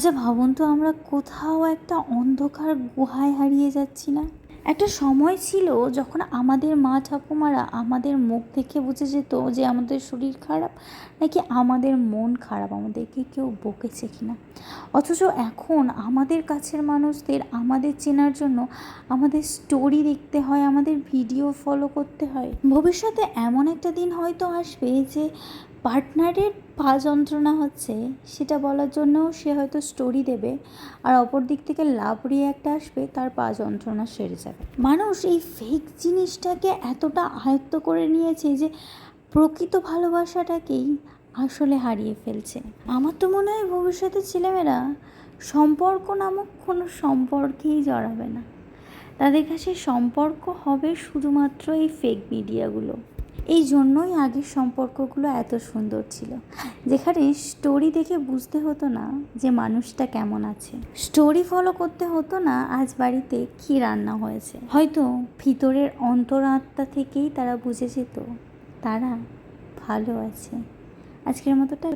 আচ্ছা ভাবুন তো, আমরা কোথাও একটা অন্ধকার গুহায় হারিয়ে যাচ্ছি না? একটা সময় ছিল যখন আমাদের মা ঠাকুমারা আমাদের মুখ দেখে বুঝে যেত যে আমাদের শরীর খারাপ নাকি আমাদের মন খারাপ, আমাদেরকে কেউ বকেছে কিনা। অথচ এখন আমাদের কাছের মানুষদের আমাদের চেনার জন্য আমাদের স্টোরি দেখতে হয়, আমাদের ভিডিও ফলো করতে হয়। ভবিষ্যতে এমন একটা দিন হয়তো আসবে যে পার্টনারের পা যন্ত্রণা হচ্ছে সেটা বলার জন্যও সে হয়তো স্টোরি দেবে, আর অপর দিক থেকে লাভ রিয়াক্ট আসবে, তার পা যন্ত্রণা সেরে যাবে। মানুষ এই ফেক জিনিসটাকে এতটা আয়ত্ত করে নিয়েছে যে প্রকৃত ভালোবাসাটাকেই আসলে হারিয়ে ফেলছে। আমার তো মনে হয় ভবিষ্যতের ছেলেমেয়েরা সম্পর্ক নামক কোনো সম্পর্কেই জড়াবে না। তাদের কাছে সম্পর্ক হবে শুধুমাত্র এই ফেক মিডিয়াগুলো। এই জন্যই আগের সম্পর্কগুলো এত সুন্দর ছিল, যেখানে স্টোরি দেখে বুঝতে হতো না যে মানুষটা কেমন আছে, স্টোরি ফলো করতে হতো না আজ বাড়িতে কী রান্না হয়েছে। হয়তো ভিতরের অন্তরাত্মা থেকেই তারা বুঝে যেত তারা ভালো আছে। আজকের মতোটা